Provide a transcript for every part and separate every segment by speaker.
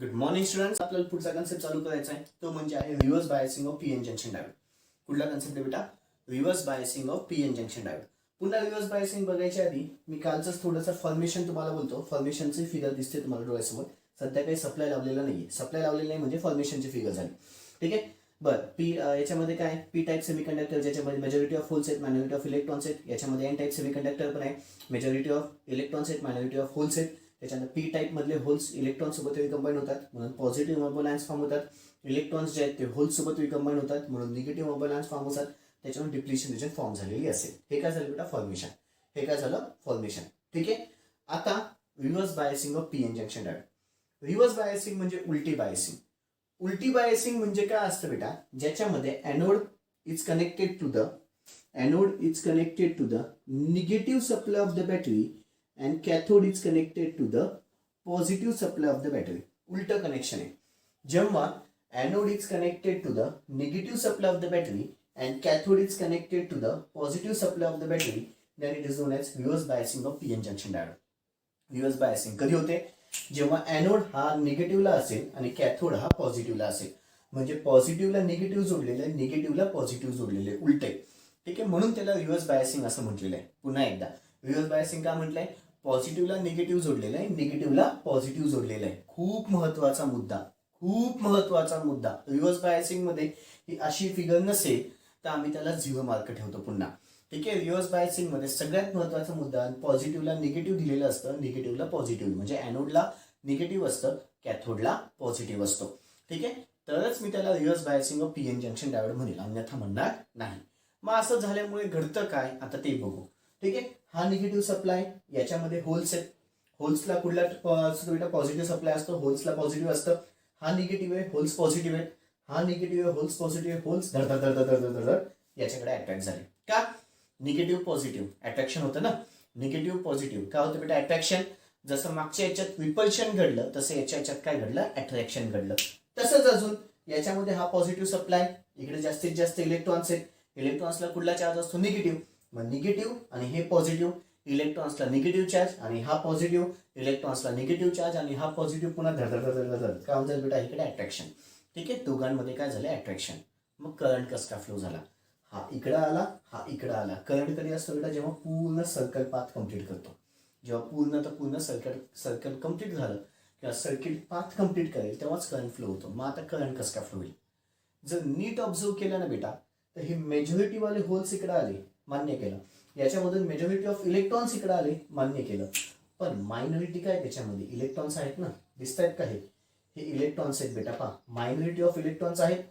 Speaker 1: Good morning students. आपल्याला पुढचा concept चालू करायचा आहे तो म्हणजे आहे reverse biasing of PN junction diode. कुठला कन्सेप्ट आहे बेटा? Reverse biasing of PN junction diode. पुन्हा रिव्हर्स बायसिंग बघायच्या आधी मी कालच थोडंसं फॉर्मेशन तुम्हाला बोलतो. फॉर्मेशनची फिगर दिसते तुम्हाला डोळ्यासमोर. सध्या काही सप्लाय लावलेला नाहीये. सप्लाय लावलेला नाही म्हणजे फॉर्मेशनची फिगर झाली. ठीक आहे. बरं, पी याच्यामध्ये काय पी टाईप सेमीकंडक्टर ज्याच्यामध्ये मेजॉरिटी ऑफ होल्स आहेत, मायनॉरिटी ऑफ इलेक्ट्रॉन्स आहेत. याच्यामध्ये एन टाईप सेमीकंडक्टर पण आहे, मेजॉरिटी ऑफ इलेक्ट्रॉन्स आहेत, मायनॉरिटी ऑफ होल्स आहेत. त्याच्यानंतर पी टाईप मधले होल्स इलेक्ट्रॉन सोबत रिकंबाईन होतात म्हणून पॉझिटिव्ह मोबाईल आयन्स फॉर्म होतात. इलेक्ट्रॉन्स जे आहेत ते होल्स सोबत रिकंबाईन होतात म्हणून निगेटिव्ह मोबाईल आयन्स फॉर्म होतात. त्याच्यामुळे डिप्लिशन रिजन फॉर्म झालेली असेल. हे काय झालं बेटा? फॉर्मेशन. हे काय झालं? फॉर्मेशन. ठीक आहे. आता reverse biasing of PN junction diode. Reverse biasing म्हणजे उलटी बायसिंग. उलटी बायसिंग म्हणजे काय असतं बेटा? ज्याच्यामध्ये anode is connected to the negative supply of the battery and cathode is connected to the positive supply of the battery. उलट connection आहे. जेव्हा anode is connected to the negative supply of the battery and cathode is connected to the positive supply of the battery, then it is known as reverse biasing of PN junction diode. Reverse biasing कधी होते? जेव्हा anode हा निगेटिव्हला असेल आणि cathode हा पॉझिटिव्हला असेल. म्हणजे पॉझिटिव्हला negative जोडलेलं आहे, निगेटिव्हला पॉझिटिव्ह जोडलेलं आहे, उलट आहे. ठीक आहे. म्हणून त्याला रिव्हर्स बायसिंग असं म्हटलेलं आहे. पुन्हा एकदा रिव्हर्स बायसिंग का म्हटलंय? पॉझिटिव्हला निगेटिव्ह जोडलेलं आहे, निगेटिव्हला पॉझिटिव्ह जोडलेलं आहे. खूप महत्वाचा मुद्दा. रिव्हर्स बायसिंग मध्ये ही अशी फिगर नसेल तर आम्ही त्याला 0 मार्क ठेवतो पुन्हा. ठीक आहे. रिव्हर्स बायसिंग मध्ये सगळ्यात महत्वाचा मुद्दा, पॉझिटिव्हला निगेटिव्ह दिलेलं असतं, निगेटिव्हला पॉझिटिव्ह म्हणजे एनोडला निगेटिव्ह असतं, कॅथोडला पॉझिटिव्ह असतो. ठीक आहे. तरच मी त्याला reverse biasing of PN junction diode म्हणेल, अन्यथा म्हणणार नाही. मग असं झाल्यामुळे घडतं काय आता ते बघू. ठीक आहे. हा निगेटिव्ह सप्लाय, याच्यामध्ये होल्स आहेत. होल्सला कुठला पॉझिटिव्ह सप्लाय असतो? होल्सला पॉझिटिव्ह असतं. हा निगेटिव्ह आहे, होल्स पॉझिटिव्ह आहेत. हा निगेटिव्ह आहे, होल्स पॉझिटिव्ह, होल्स धड याच्याकडे अट्रॅक्ट झाले. का? निगेटिव्ह पॉझिटिव्ह अट्रॅक्शन होतं ना. निगेटिव्ह पॉझिटिव्ह काय होतं बेटा? अट्रॅक्शन. जसं मागच्या याच्यात रिपल्शन घडलं तसं याच्यात काय घडलं? अट्रॅक्शन घडलं. तसंच अजून याच्यामध्ये हा पॉझिटिव्ह सप्लाय, इकडे जास्तीत जास्त इलेक्ट्रॉन्स आहेत. इलेक्ट्रॉन्सला कुठला चार्ज असतो? निगेटिव्ह. मग निगेटिव्ह आणि हे पॉझिटिव्ह, इलेक्ट्रॉन्सला निगेटिव्ह चार्ज आणि हा पॉझिटिव्ह, इलेक्ट्रॉन्सला निगेटिव्ह चार्ज आणि हा पॉझिटिव्ह पुन्हा धड काय होऊन जाईल बेटा? इकडे अट्रॅक्शन. ठीक आहे. दोघांमध्ये काय झालं? अट्रॅक्शन. मग करंट कसा फ्लो झाला? हा इकडे आला, हा इकडे आला. करंट कधी असतो बेटा? जेव्हा पूर्ण सर्कल पाथ कम्प्लीट करतो. जेव्हा पूर्ण सर्कल कम्प्लीट झालं किंवा सर्किट पाथ कम्प्लीट करेल तेव्हाच करंट फ्लो होतो. मग आता करंट कसा फ्लो होईल? जर नीट ऑब्झर्व केलं ना बेटा तर हे मेजॉरिटी वाले होल्स इकडे आले, मान्य केलं. याच्यामधून मेजॉरिटी ऑफ इलेक्ट्रॉन्स इकडे आले, मान्य केलं. पण मायनॉरिटी काय? त्याच्यामध्ये इलेक्ट्रॉन्स आहेत ना, दिसत आहेत का? हे इलेक्ट्रॉन्स आहेत बेटा. पहा, मायनॉरिटी ऑफ इलेक्ट्रॉन्स आहेत.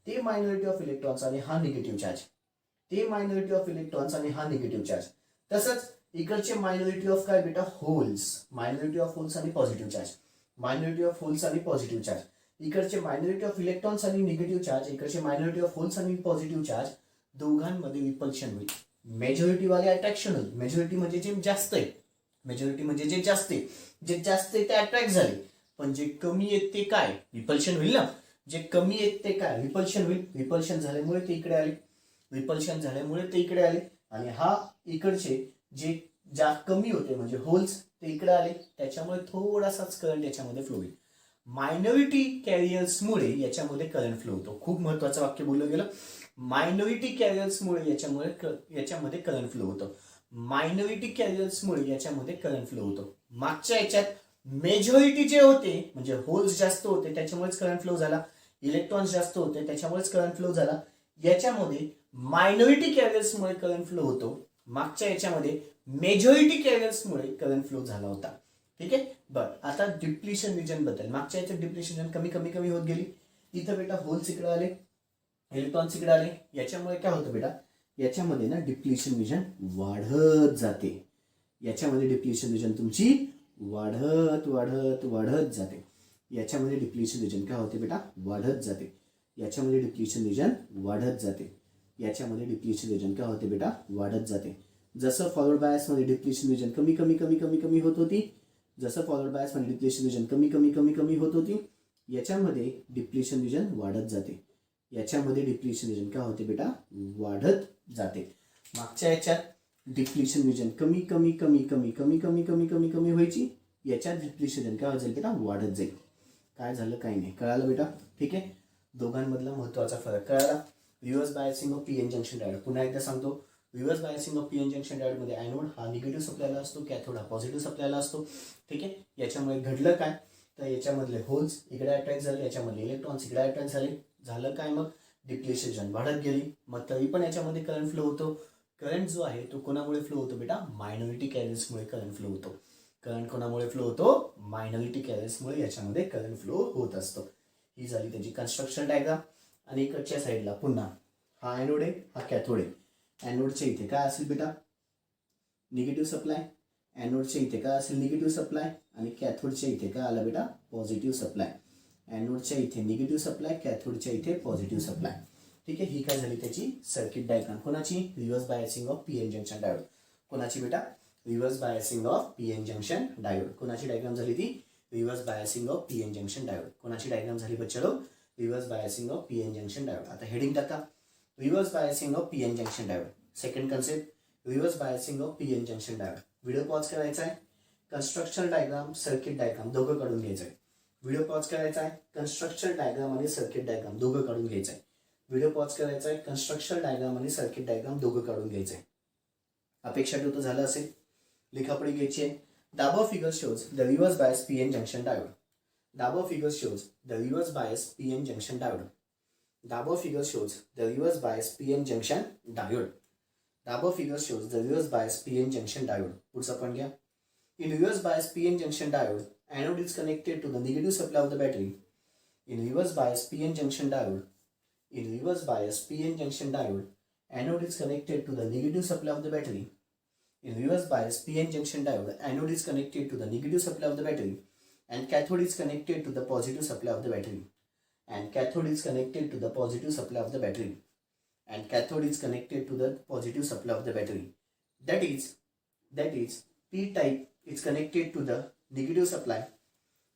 Speaker 1: ते मायनॉरिटी ऑफ इलेक्ट्रॉन्स आणि हा निगेटिव्ह चार्ज. ते मायनॉरिटी ऑफ इलेक्ट्रॉन्स आणि हा निगेटिव्ह चार्ज. तसंच इकडचे मायनॉरिटी ऑफ काय बेटा? होल्स. मायनॉरिटी ऑफ होल्स आणि positive charge. Minority of holes आणि पॉझिटिव्ह चार्ज. इकडचे मायनॉरिटी ऑफ इलेक्ट्रॉन्स आणि निगेटिव्ह चार्ज, इकडचे मायनॉरिटी ऑफ होल्स आणि पॉझिटिव्ह चार्ज. दोघांमध्ये रिपल्शन होईल. मेजॉरिटी वाले अट्रॅक्शन होईल. मेजॉरिटी म्हणजे जे जास्त आहे, जे जास्त आहे ते अट्रॅक्ट झाले. पण जे कमी आहेत ते काय? रिपल्शन होईल ना. जे कमी आहेत ते काय? रिपल्शन होईल. रिपल्शन झाल्यामुळे ते इकडे आले. आणि हा इकडचे जे कमी होते म्हणजे होल्स ते इकडे आले. त्याच्यामुळे थोडासाच करंट याच्यामध्ये फ्लो होईल. मायनॉरिटी कॅरियर्समुळे याच्यामध्ये करंट फ्लो होतो. खूप महत्वाचं वाक्य बोललं गेलं. मायनॉरिटी कॅरियर्समुळे याच्यामध्ये करंट फ्लो होतो. मागच्या याच्यात मेजॉरिटी जे होते म्हणजे होल्स जास्त होते त्याच्यामुळेच करंट फ्लो झाला. इलेक्ट्रॉन्स जास्त होते त्याच्यामुळेच करंट फ्लो झाला. याच्यामध्ये मायनॉरिटी कॅरियर्समुळे करंट फ्लो होतो. मागच्या याच्यामध्ये मेजॉरिटी कॅरियर्समुळे करंट फ्लो झाला होता. ठीक आहे. बरं, आता डिप्लिशन रिजन बद्दल. मागच्या याच्यात डिप्लिशन रिजन कमी होत गेली. इथं बेटा होल्स इकडे आले, इलेक्ट्रॉन्स इकडे आले. याच्यामुळे काय होतं बेटा? याच्यामध्ये ना डिप्लिशन रिजन वाढत जाते. याच्यामध्ये डिप्लिशन रिजन तुमची वाढत जाते. याच्यामध्ये डिप्लिशन रिजन काय होते बेटा? वाढत जाते. याच्यामध्ये डिप्लिशन रिजन वाढत जाते. याच्यामध्ये डिप्लिशन रिजन काय होते बेटा? वाढत जाते. जसं फॉरवर्ड बायस मध्ये डिप्लिशन रिजन कमी होत होती, जसं फॉरवर्ड बायस मध्ये डिप्लिशन रिजन कमी होत होती, याच्यामध्ये डिप्लिशन रिजन वाढत जाते. याच्यामध्ये डिप्लिशन रिजन काय होते बेटा? वाढत जाते. मागच्या याच्यात डिप्लिशन रिजन कमी व्हायची, याच्यात डिप्लिशन रिजन काय होईल बेटा? वाढत जाईल. काय झालं काही नाही. कळालं बेटा? ठीक आहे. दोघांमधला महत्वाचा फरक कळाला. Reverse biasing of P N junction diode. पुन्हा एकदा सांगतो, reverse biasing of P N junction डायोडमध्ये ॲनोड हा निगेटिव्ह सप्लायला असतो, कॅथोड हा पॉझिटिव्ह सप्लायला असतो. ठीक आहे. याच्यामुळे घडलं काय, तर याच्यामधले होल्स इकडे अट्रॅक्ट झाले, याच्यामधले इलेक्ट्रॉन्स इकडे अट्रॅक्ट झाले. झालं काय मग, डिप्लेशन वाढत गेली. मग तरी पण याच्यामध्ये करंट फ्लो होतो. करंट जो आहे तो कोणामुळे फ्लो होतो बेटा, मायनॉरिटी कॅरियर्समुळे करंट फ्लो होतो. करंट कोणामुळे फ्लो होतो, मायनॉरिटी कॅरियर्समुळे याच्यामध्ये करंट फ्लो होत असतो. ही झाली त्याची कन्स्ट्रक्शन डायग्राम. आणि इकडच्या साईडला पुन्हा हा ॲनोड आहे, हा कॅथोड आहे. ॲनोडच्या इथे काय असेल बेटा, निगेटिव्ह सप्लाय. ॲनोडच्या इथे काय असेल, निगेटिव्ह सप्लाय. आणि कॅथोडच्या इथे काय आला बेटा, पॉझिटिव्ह सप्लाय. ॲनोडच्या इथे निगेटिव्ह सप्लाय, कॅथोडच्या इथे पॉझिटिव्ह सप्लाय. ठीक आहे. ही काय झाली त्याची सर्किट डायग्राम. कोणाची, reverse biasing of P N junction diode. कोणाची बेटा, reverse biasing of P N junction diode. कोणाची डायग्राम झाली ती, reverse biasing of P N junction diode. कोणाची डायग्राम झाली बच्चो, reverse biasing of P N junction diode. आता हेडिंग टाका, reverse biasing of P N junction diode. Second concept, reverse biasing of P N junction diode. Video pause करायचा आहे. Construction diagram, circuit diagram दोघं काढून घ्यायचं आहे. व्हिडिओ पॉज करायचा आहे. कन्स्ट्रक्शन डायग्राम आणि सर्किट डायग्राम दोघं काढून घ्यायचं आहे. व्हिडिओ पॉज करायचा आहे. कन्स्ट्रक्शन डायग्राम आणि सर्किट डायग्राम दोघं काढून घ्यायचं आहे. अपेक्षा ठेवतो झालं असेल. लिखापडी घ्यायची आहे. The above figure shows the reverse bias PN junction diode. The above figure shows the reverse bias PN junction diode. The above figure shows the reverse bias PN junction diode. The above figure shows the reverse bias PN junction diode. पुढचा पण घ्या. In reverse bias PN junction diode, anode is connected to the negative supply of the battery. In reverse bias PN junction diode, in reverse bias PN junction diode, anode is connected to the negative supply of the battery. In reverse bias PN junction diode, anode is connected to the negative supply of the battery and cathode is connected to the positive supply of the battery. And cathode is connected to the positive supply of the battery. And cathode is connected to the positive supply of the battery. That is P type is connected to the negative supply.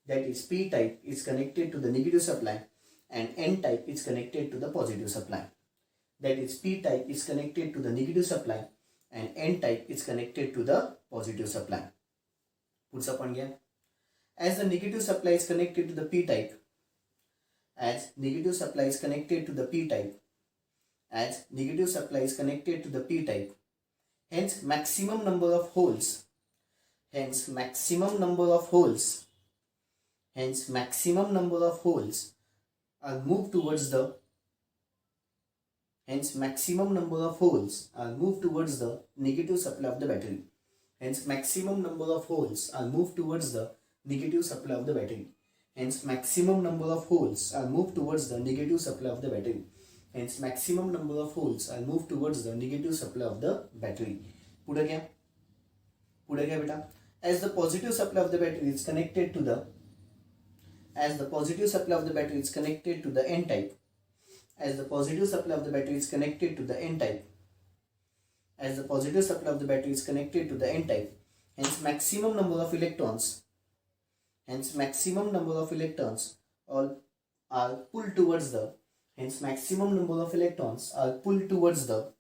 Speaker 1: That is P type is connected to the negative supply and N type is connected to the positive supply. That is P type is connected to the negative supply and N type is connected to the positive supply. पुढचा पण घ्या. As the negative supply is connected to the P type, as negative supply is connected to the P type, as negative supply is connected to the P type, hence maximum number of holes, hence maximum number of holes, hence maximum number of holes are moved towards the Hence, maximum number of holes are moved towards the negative supply of the battery. Hence, maximum number of holes are moved towards the negative supply of the battery. Hence, maximum number of holes are moved towards the negative supply of the battery. Hence, maximum number of holes are moved towards the negative supply of the battery. पुढे घ्या बेटा. As the positive supply of the battery is connected to the N type. As the positive supply of the battery is connected to the N type. As the positive supply of the battery is connected to the N type. Hence maximum number of electrons. Hence maximum number of electrons all are pulled towards the. Hence maximum number of electrons are pulled towards the.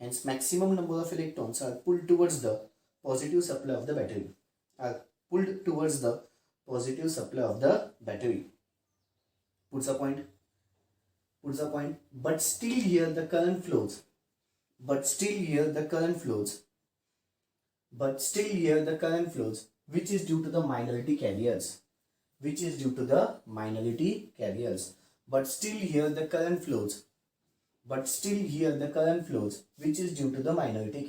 Speaker 1: Hence maximum number of electrons are pulled towards the positive supply of the battery. Are pulled towards the positive supply of the battery. पुढचा point. But still here the current flows. But still here the current flows. Which is due to the minority carriers. But still here the current flows. Which is due to the minority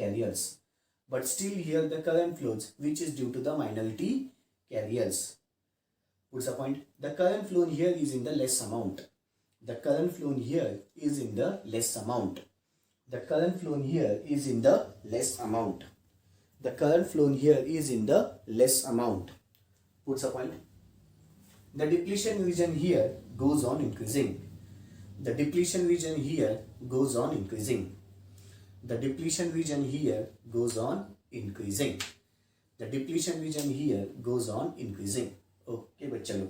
Speaker 1: carriers. पुढचा point. The current flow here is in the less amount. The current flow here is in the less amount. The current flow here is in the less amount. The current flow here is in the less amount. Puts a point. The depletion region here goes on increasing. The depletion region here goes on increasing. The depletion region here goes on increasing. The depletion region here goes on increasing. Okay, बच्चा लोग.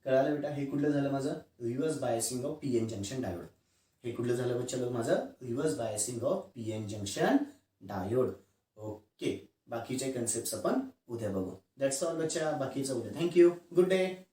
Speaker 1: कळालं बेटा. हे कुठलं झालं माझं, reverse biasing of P N junction diode. हे कुठलं झालं बच्चा लोक माझं, reverse biasing of P N junction diode. Okay. बाकीचे कन्सेप्ट आपण उद्या बघू. दॅट्स ऑल बच्चा. बाकीचं उद्या. थँक्यू. Good day.